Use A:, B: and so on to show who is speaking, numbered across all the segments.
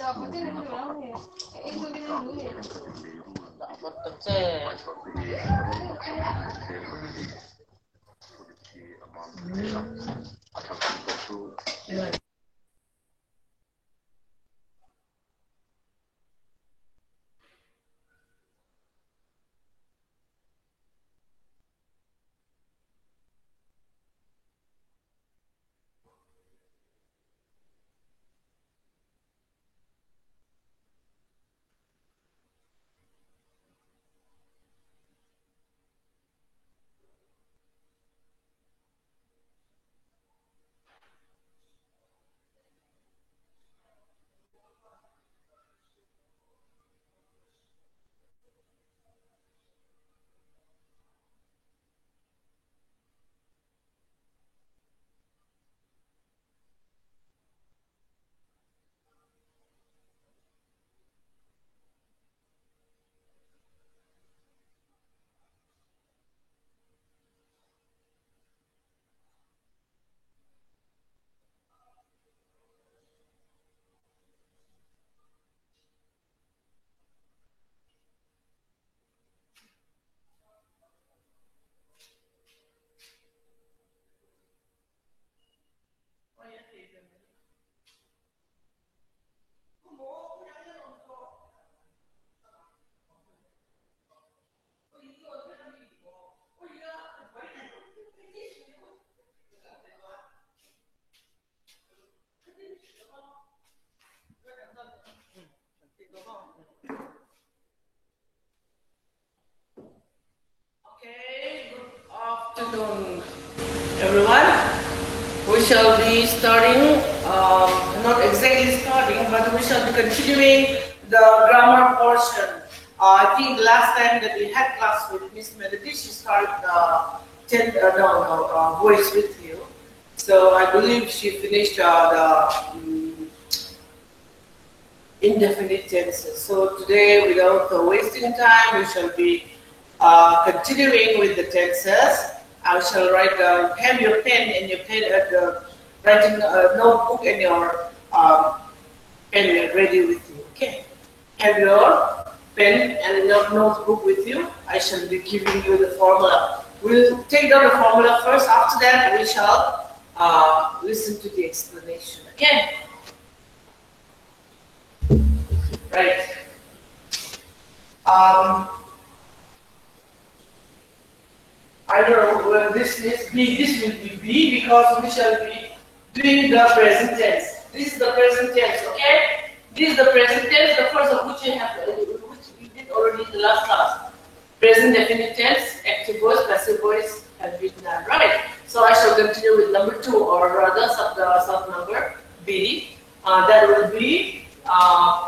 A: Okay, good afternoon, everyone. We shall be starting, not exactly starting, but we shall be continuing the grammar portion. I think the last time that we had class with Miss Melody, she started voice with you. So I believe she finished the indefinite tenses. So today, without wasting time, we shall be continuing with the tenses. I shall write down, have your pen and your pen at the writing notebook and your pen ready with you. Okay. Have your pen and your notebook with you. I shall be giving you the formula. We'll take down the formula first. After that, we shall listen to the explanation. Okay. Right. Either this is B, this will be B because we shall be doing the present tense. This is the present tense, okay? This is the present tense, the first of which we did already in the last class. Present definite tense, active voice, passive voice have been done, right? So I shall continue with number 2, or rather sub number B. That will be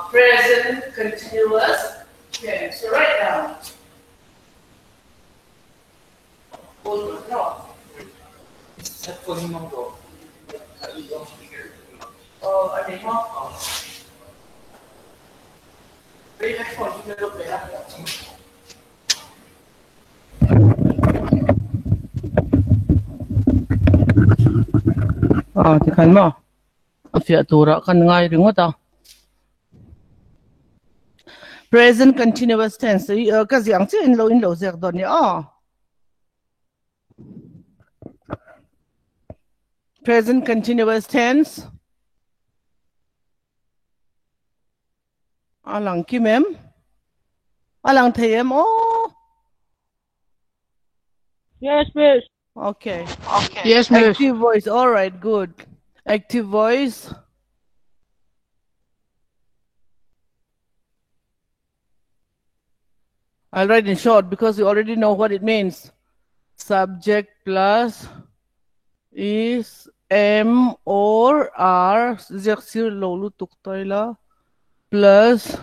A: present continuous tense. So write down. No. Oh, ada mo? May headphone juga pala. Tekan mo. Afia tura kan ngay ringot Present continuous tense. Kasi ang si inlo zek don ya. Present continuous tense. Alang kimem. Alang tayem. Oh.
B: Yes, miss.
A: Okay.
B: Yes, miss.
A: Active voice. All right. Good. Active voice. I'll write in short because you already know what it means. Subject plus is M or R plus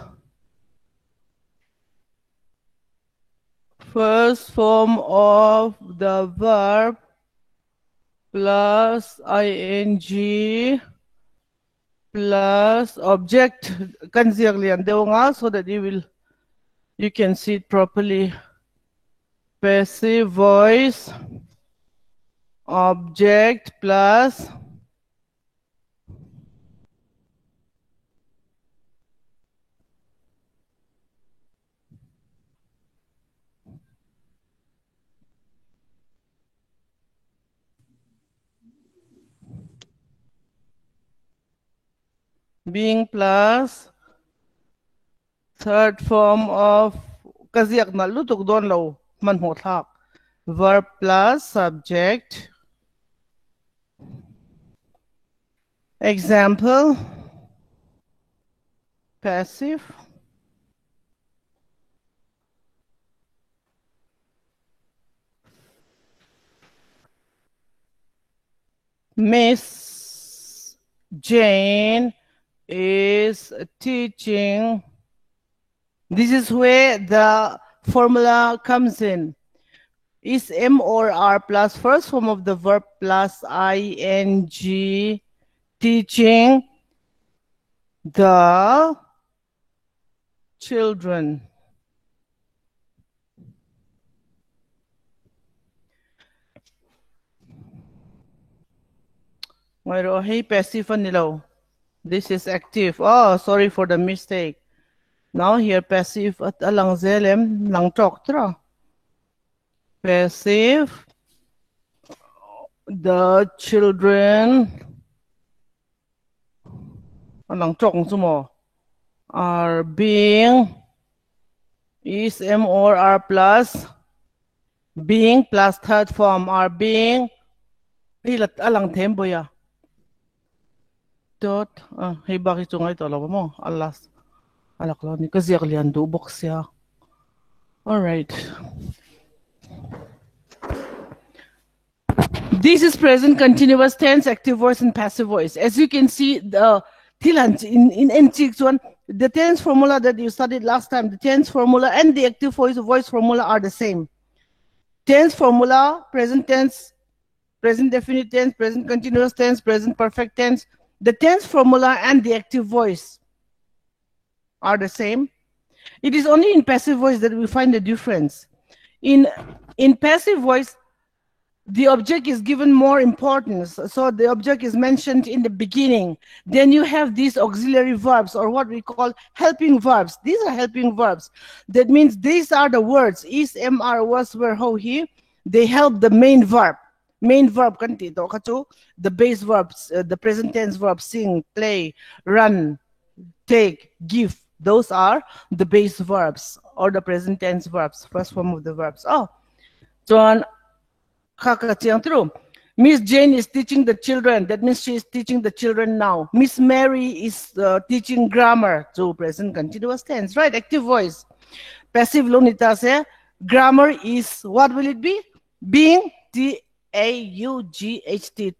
A: first form of the verb plus ing plus object so that you can see it properly. Passive voice object plus
C: Being plus third form of kaziak na lutuk don lo man ho thak. Verb plus subject. Example. Passive. Miss Jane is teaching. This is where the formula comes in. Is M or R plus first form of the verb plus ing teaching the children. Hey, passive nilo. This is active. Oh, sorry for the mistake. Now here passive at alang zelem lang chok tra. Passive. The children alang chok sumo are being is M or R plus being plus third form are being ilat alang tempo ya. Dot hey bakit sungay to alam mo alas alaklo ni kasi aklian do box ya. All right. This is present continuous tense, active voice and passive voice. As you can see, the in NT1, the tense formula that you studied last time, the tense formula and the active voice formula are the same. Tense formula, present tense, present definite tense, present continuous tense, present perfect tense. The tense formula and the active voice are the same. It is only in passive voice that we find the difference. In passive voice, the object is given more importance. So the object is mentioned in the beginning. Then you have these auxiliary verbs, or what we call helping verbs. These are helping verbs. That means these are the words. Is, am, are, was, were, how, he. They help the main verb. Main verb, the base verbs, the present tense verbs, sing, play, run, take, give. Those are the base verbs or the present tense verbs, first form of the verbs. Oh, so true. Miss Jane is teaching the children. That means she is teaching the children now. Miss Mary is teaching grammar. So present continuous tense, right? Active voice. Passive lunita say grammar is, what will it be? Being T-A-U-G-H-T,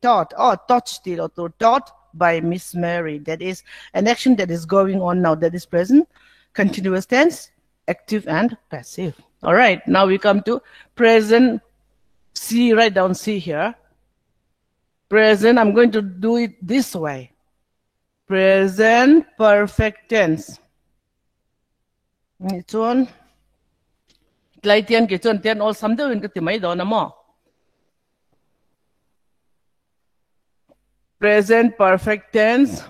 C: taught. Oh, taught still, or taught by Miss Mary. That is an action that is going on now. That is present continuous tense, active and passive. All right, now we come to present. C, write down C here. Present, I'm going to do it this way. Present perfect tense. It's on. Laitian kitchen ten all something in katimay do na mo. Present perfect tense.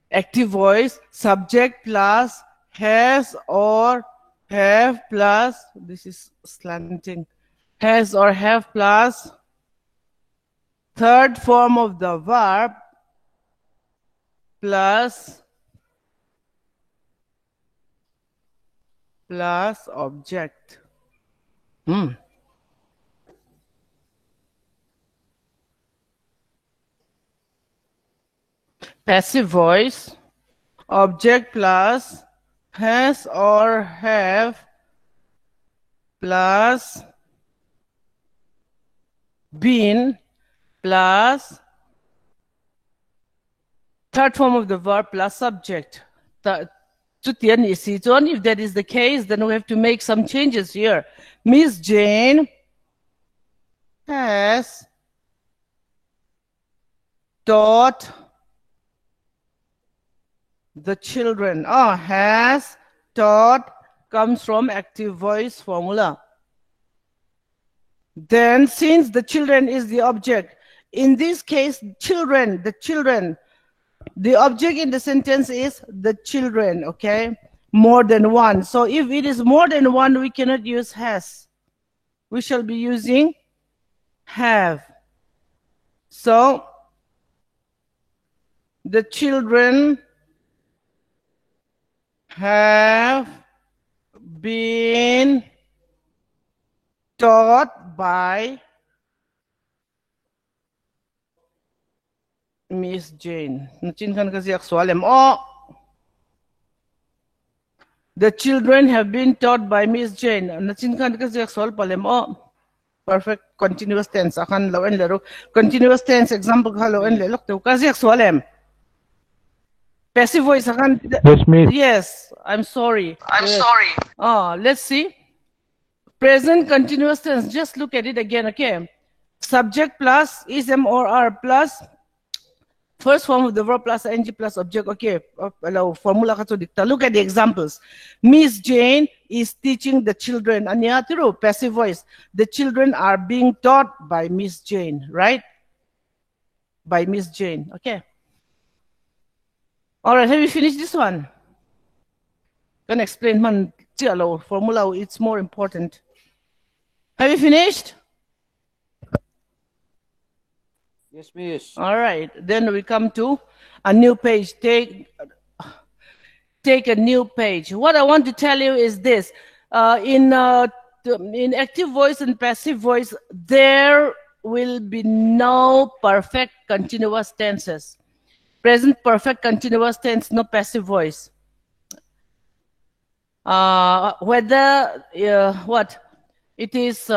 C: Active voice. Subject plus has or have plus. This is slanting. Has or have plus third form of the verb plus object. Passive voice, object plus has or have plus been plus third form of the verb plus subject. If that is the case, then we have to make some changes here. Miss Jane has taught the children. Has taught comes from active voice formula. Then, since the children is the object, in this case, children, the object in the sentence is the children, okay? More than one. So if it is more than one, we cannot use has. We shall be using have. So The children have been taught by Miss Jane. Nachinkan kasi aksualem. Oh, the children have been taught by Miss Jane. Nachinkan kasi aksual palem. Oh, perfect continuous tense. Akan lawan laro. Continuous tense example ka lawan lelok tu kasi aksualem. Passive voice akan.
B: Yes, miss.
C: Yes, I'm sorry.
A: I'm sorry.
C: Oh, let's see. Present continuous tense. Just look at it again, okay? Subject plus ism or are plus first form of the verb plus ing plus object. Okay, formula ka to dikta. Look at the examples. Miss Jane is teaching the children. Anya true, passive voice. The children are being taught by Miss Jane, right? By Miss Jane. Okay. All right, have you finished this one? Can explain man formula. It's more important. Have you finished?
B: Yes, miss.
C: All right, then we come to a new page. Take a new page. What I want to tell you is this: in active voice and passive voice, there will be no perfect continuous tenses. Present perfect continuous tense, no passive voice. Whether what it is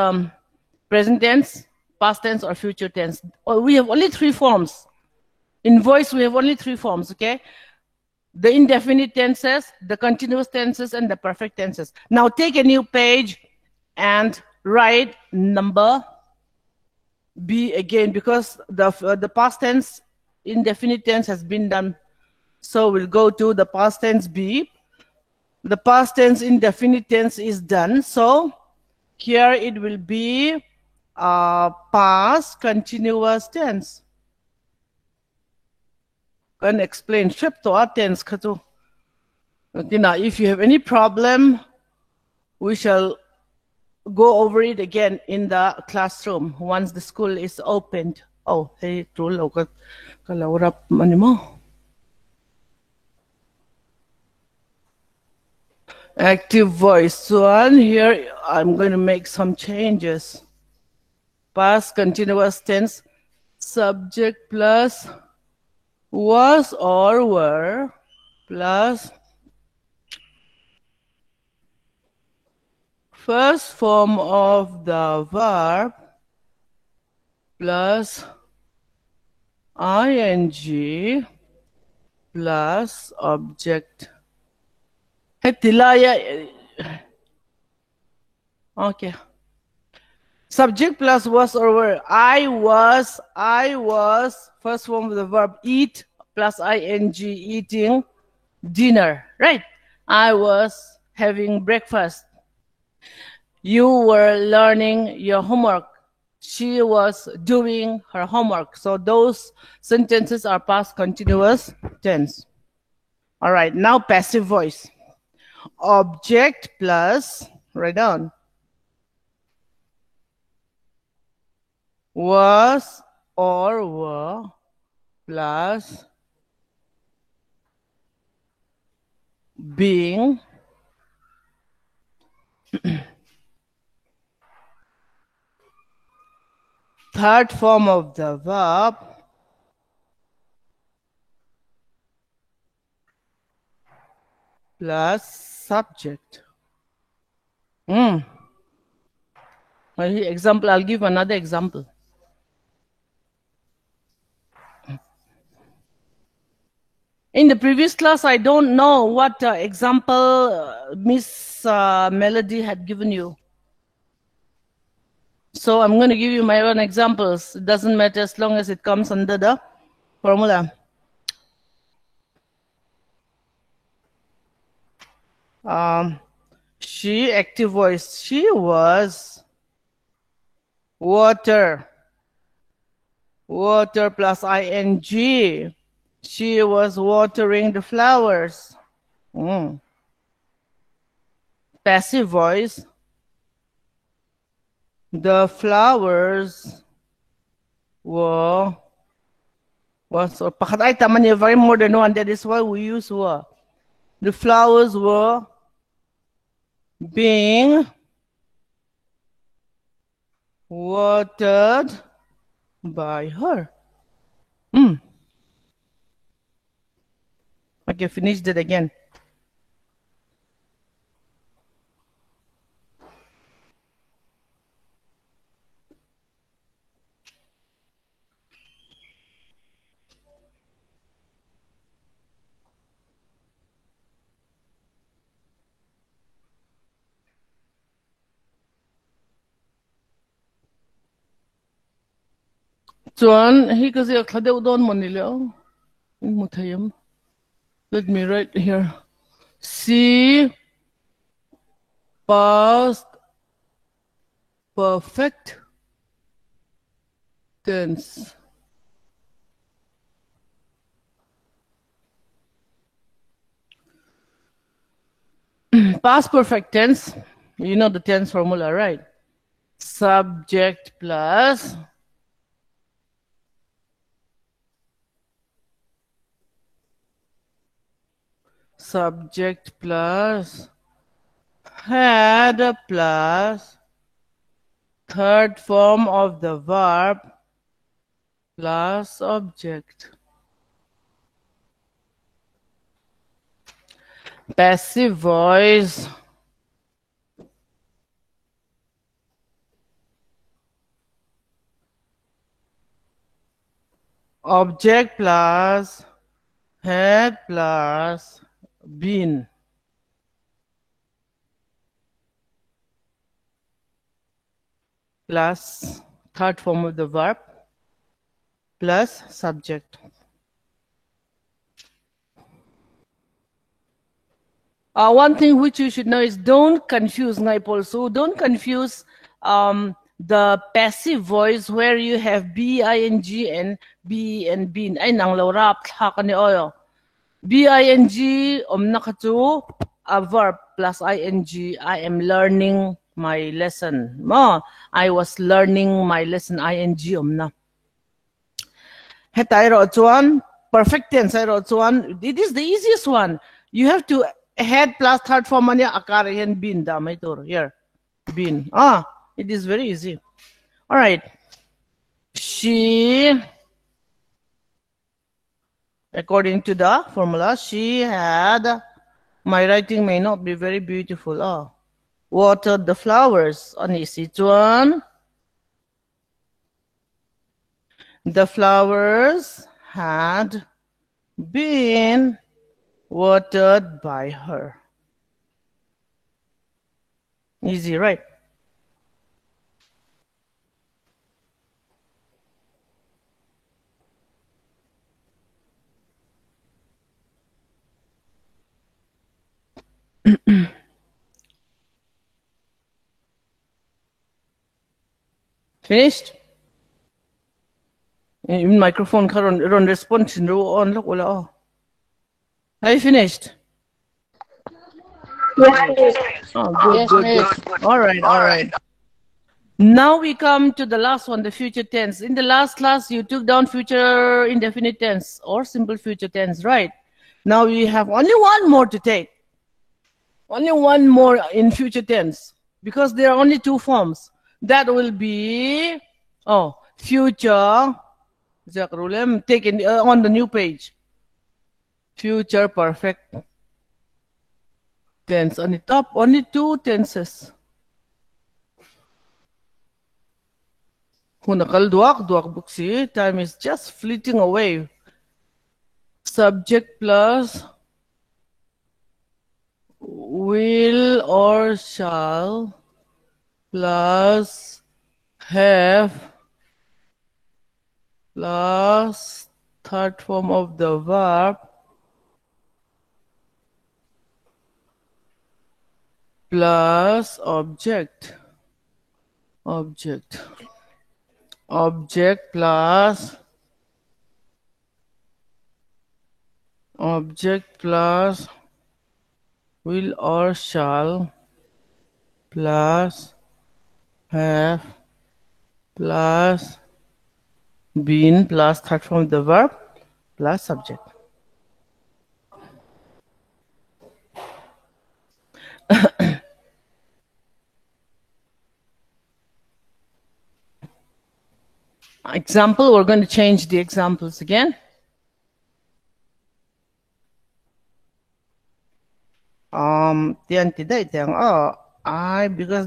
C: present tense, past tense, or future tense. We have only three forms. In voice, we have only three forms, okay? The indefinite tenses, the continuous tenses, and the perfect tenses. Now take a new page and write number B again, because the past tense, indefinite tense has been done. So we'll go to the past tense B. The past tense indefinite tense is done. So here it will be past continuous tense. Can explain trip to our tense. If you have any problem, we shall go over it again in the classroom once the school is opened. Oh, hey, true. Active voice one. Here I'm going to make some changes. Past continuous tense, subject plus was or were plus first form of the verb plus ing plus object. Okay. Subject plus was or were. I was, first form of the verb eat plus ing, eating dinner, right? I was having breakfast. You were learning your homework. She was doing her homework. So those sentences are past continuous tense. All right, now passive voice. Object plus, write down, was or were plus being third form of the verb plus subject. Example, I'll give another example. In the previous class, I don't know what example Miss Melody had given you. So I'm going to give you my own examples. It doesn't matter as long as it comes under the formula. She, active voice. She was water. Water plus ing. She was watering the flowers. Passive voice. The flowers were Well, so pakatay taman niya very more than one. That is why we use were. The flowers were being watered by her. Okay, finish that again. Chuan hi kasi khade udon manilo. Mutayam. Let me write here. See past perfect tense. Past perfect tense, you know the tense formula, right? Subject plus had plus third form of the verb plus object. Passive voice object plus had plus been. Plus third form of the verb plus subject. One thing which you should know is don't confuse also. Don't confuse the passive voice where you have BING and be and been. Ay nang laurap hakani oyo. BING nakatu a verb plus ing. I am learning my lesson. I was learning my lesson. ing na. Hetay chuan perfect tense ay chuan. It is the easiest one. You have to had plus third form niya akar yan bin damay tur here bin. It is very easy. All right. She, according to the formula, she had. My writing may not be very beautiful. Watered the flowers. Ani si chuan. The flowers had been watered by her. Easy, right? Finished? Yung microphone karon response on look wala. Are you finished?
D: Yes.
C: Good. All right. Now we come to the last one, the future tense. In the last class, you took down future indefinite tense or simple future tense, right? Now we have only one more to take. Only one more in future tense because there are only two forms. That will be future. Take it on the new page. Future perfect tense. On the top, only two tenses. Time is just fleeting away. Subject plus will or shall plus have plus third form of the verb plus object plus will or shall plus have plus been plus third form of the verb plus subject. Example, we're going to change the examples again. Because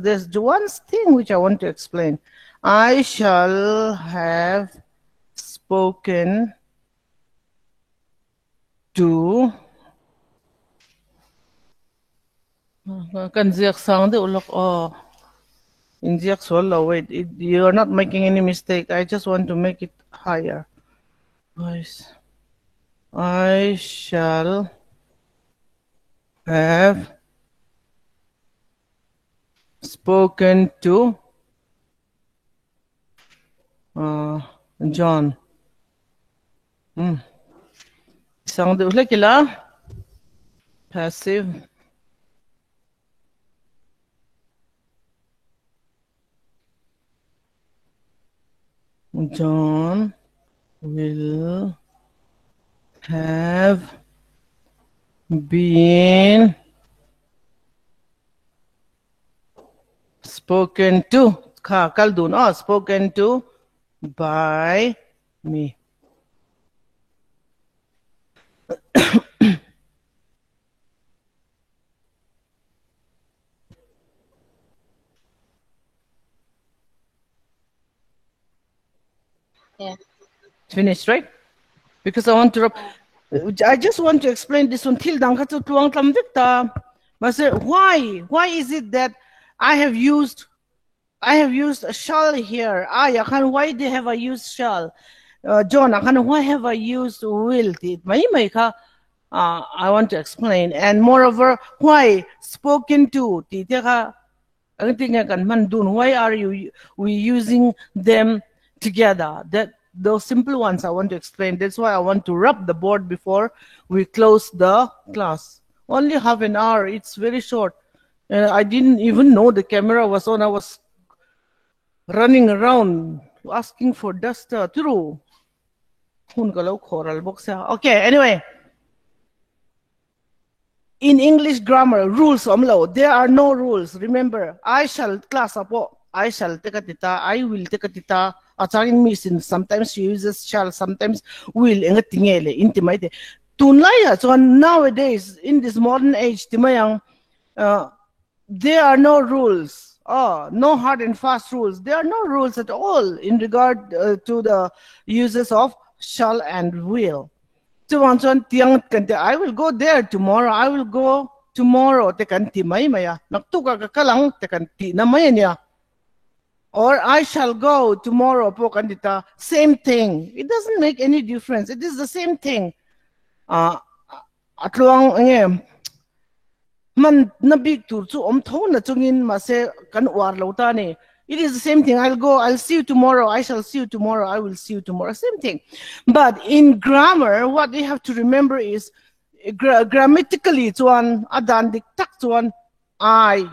C: there's one thing which I want to explain. I shall have spoken to wait, you're not making any mistake. I just want to make it higher. Voice. I shall have spoken to John. Sound ulit kila passive. John will have been spoken to. Spoken to by me.
D: Yeah.
C: Finished, right? Because I just want to explain this until why? Why is it that I have used a shall here? Why have I used shall? John, why have I used will? I want to explain. And moreover, why spoken to? Why are we using them together? Those simple ones I want to explain. That's why I want to rub the board before we close the class. Only half an hour. It's very short. I didn't even know the camera was on. I was running around asking for duster. True. Okay, anyway. In English grammar, rules there are no rules. Remember, I shall class apo. I shall take a tita. I will take a tita. Atsaring missing. Sometimes she uses shall, sometimes will. Intimate. Tunlaya. So nowadays, in this modern age, timayang, there are no rules. No hard and fast rules. There are no rules at all in regard to the uses of shall and will. So I will go there tomorrow. I will go tomorrow. Tekanti may maya. Naktuka ka lang tekanti na maya niya. Or I shall go tomorrow po kandita. Same thing. It doesn't make any difference. It is the same thing. Atluang man nabig tursu thon na chungin mase kan war lautani. It is the same thing. I'll see you tomorrow. I shall see you tomorrow. I will see you tomorrow. Same thing. But in grammar, what you have to remember is grammatically it's one adan diktak one I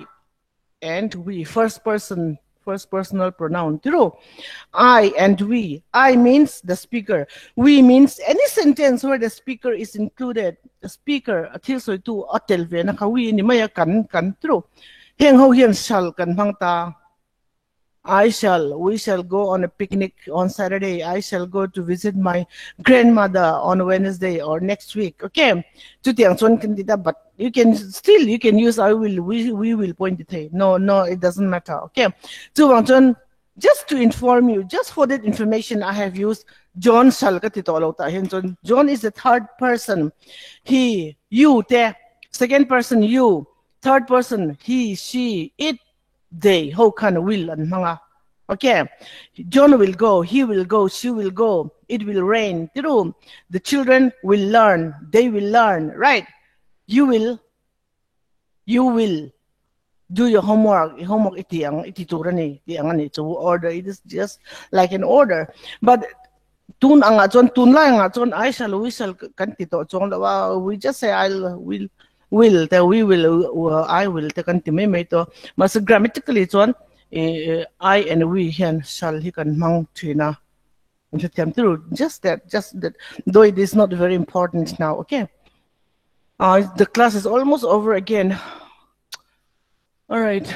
C: and we. First personal pronoun. True. I and we. I means the speaker. We means any sentence where the speaker is included. The speaker atil so tu atel ve nakawi ni maya kan true. Heng ho hian shall kan bangta. We shall go on a picnic on Saturday. I shall go to visit my grandmother on Wednesday or next week. Okay. But you can use I will, we will point it. No, it doesn't matter. Okay. So just to inform you, just for that information, I have used John shall. John is the third person. He, you, second person, you, third person, he, she, it, they, how can will and mga. Okay. John will go, he will go, she will go, it will rain. True. The children will learn, they will learn, right? You will do your homework. Homework it's order. It is just like an order. But I shall, we shall we just say I will mas grammatically it's one I and we here shall he can mang trina Just that, though it is not very important now, okay? The class is almost over again. All right.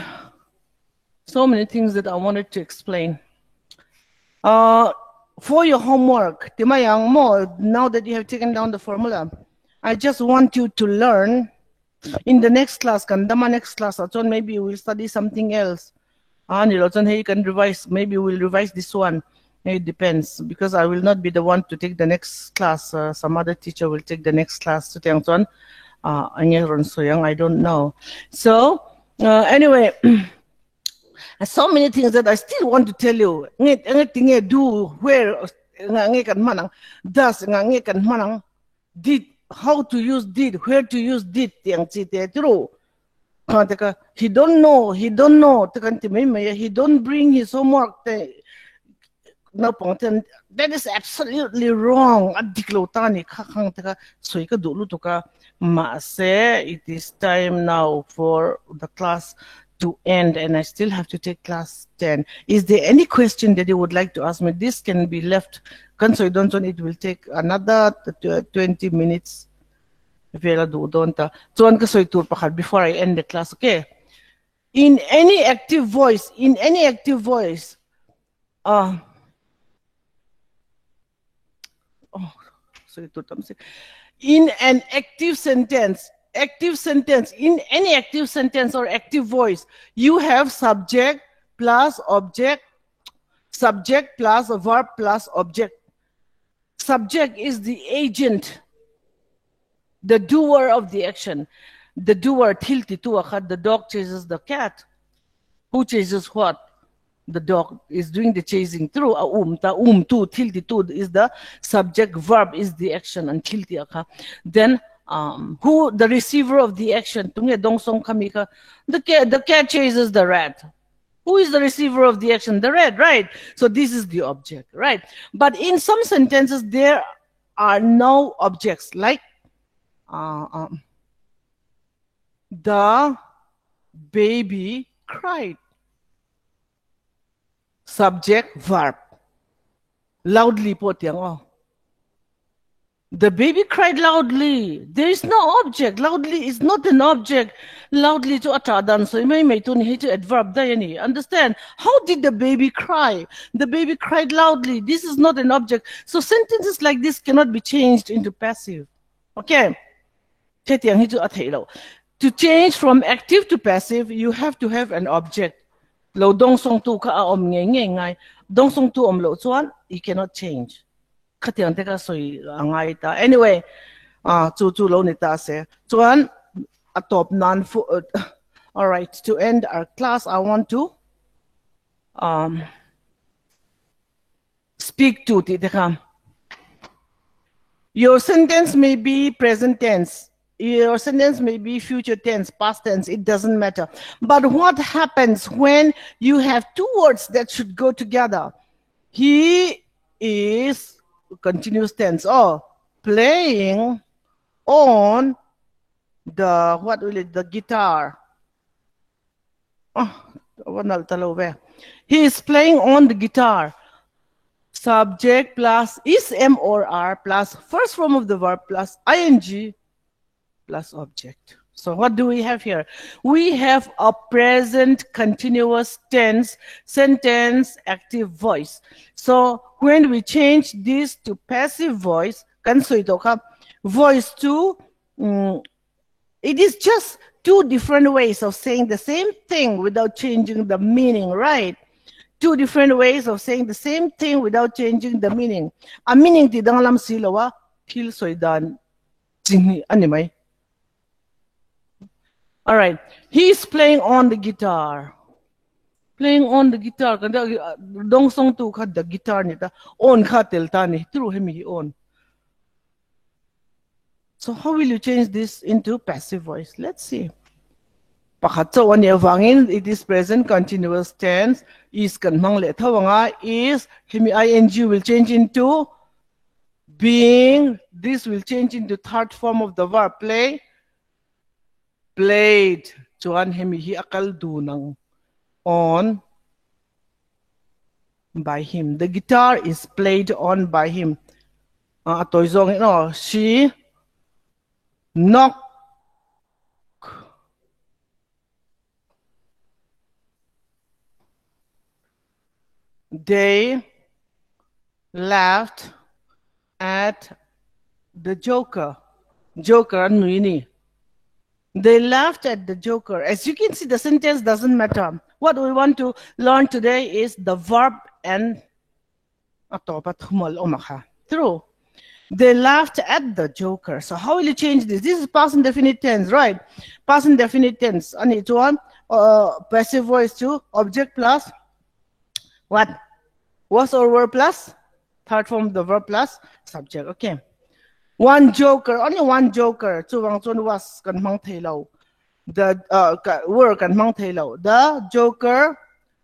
C: So many things that I wanted to explain. For your homework, Timayang mo, now that you have taken down the formula, I just want you to learn in the next class, Kandama next class, maybe we'll study something else. You can revise, maybe we'll revise this one. It depends, because I will not be the one to take the next class. Some other teacher will take the next class. I don't know. So, anyway, so many things that I still want to tell you. Anything do, where, does, did, how to use did, where to use did, true. He don't know, he don't bring his homework. No point. That is absolutely wrong. It is time now for the class to end, and I still have to take class 10. Is there any question that you would like to ask me? This can be left. It will take another 20 minutes. Before I end the class, okay? In any active voice, in an active sentence, in any active sentence or active voice, you have subject plus object, subject plus verb plus object. Subject is the agent, the doer of the action. The doer, the dog chases the cat. Who chases what? The dog is doing the chasing through. Tilti is the subject, verb is the action, and tilti. Then who the receiver of the action? The cat chases the rat. Who is the receiver of the action? The rat, right? So this is the object, right? But in some sentences there are no objects, like the baby cried. Subject, verb. Loudly po tiyang. The baby cried loudly. There is no object. Loudly is not an object. Loudly to atadan. So may to adverb dayani. Understand? How did the baby cry? The baby cried loudly. This is not an object. So sentences like this cannot be changed into passive. Okay? To change from active to passive, you have to have an object. Lo dong song tu ka om ngay. Dong song tu om lo chuan, you cannot change. Anyway, chu lo nita se. Chuan atop nan fu. All right, to end our class, I want to speak to tita. Your sentence may be present tense. Your sentence may be future tense, past tense, it doesn't matter. But what happens when you have two words that should go together? He is continuous tense, playing on the guitar. He is playing on the guitar. Subject plus is M or R plus first form of the verb plus ing plus object. So what do we have here? We have a present continuous tense sentence active voice. So when we change this to passive voice, voice 2, it is just two different ways of saying the same thing without changing the meaning, right? Two different ways of saying the same thing without changing the meaning. A meaning ti dang lam silawa til soidan jingni animai. All right, he's playing on the guitar. Playing on the guitar. Dong song tu ka the guitar nita on ka teltani through him he on. So how will you change this into passive voice? Let's see. It is present continuous tense. Is kan mang le thawanga is himi ing will change into being. This will change into third form of the verb play. Played. Chuan hemi hi akal dunang on by him. The guitar is played on by him. She knocked. They laughed at the joker. Joker Nuini. They laughed at the joker. As you can see, the sentence doesn't matter. What we want to learn today is the verb and true. They laughed at the joker. So how will you change this? This is past indefinite tense, right? Past indefinite tense. And it's one passive voice to object plus what? Was or were plus third form of the verb plus subject. Okay. One joker, only one joker. Was the were the joker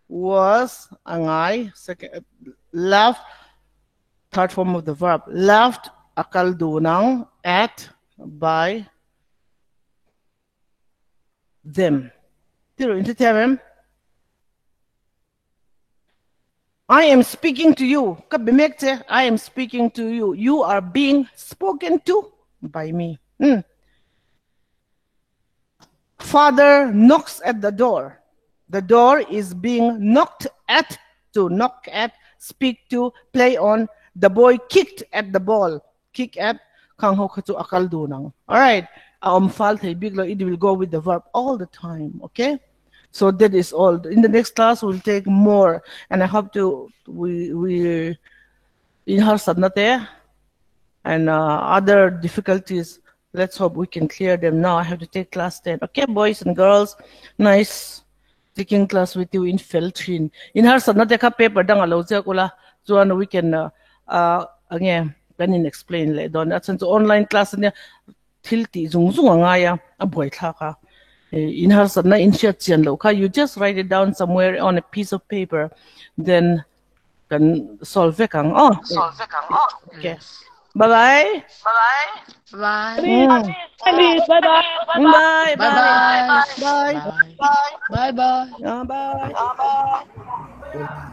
C: was second laughed third form of the verb laughed akaldunang at by them. I am speaking to you. I am speaking to you. You are being spoken to by me. Father knocks at the door. The door is being knocked at, to knock at, speak to, play on. The boy kicked at the ball. Kick at, kang ho katu akal dunang. All right. It will go with the verb all the time. Okay. So that is all. In the next class, we'll take more, and I hope we in her sadnate and other difficulties. Let's hope we can clear them now. I have to take class 10. Okay, boys and girls, nice taking class with you in Feltrin. In her sadnate ka paper dang alawja kula, so we can again explain later on. That's an online class niya tilti zungzung ngaya aboy ka. In her sadna insert you just write it down somewhere on a piece of paper, then can solve it. Okay. Bye bye.
D: Bye.
C: Bye. Bye. Bye. Bye.
D: Bye. Bye.
C: Bye. Bye.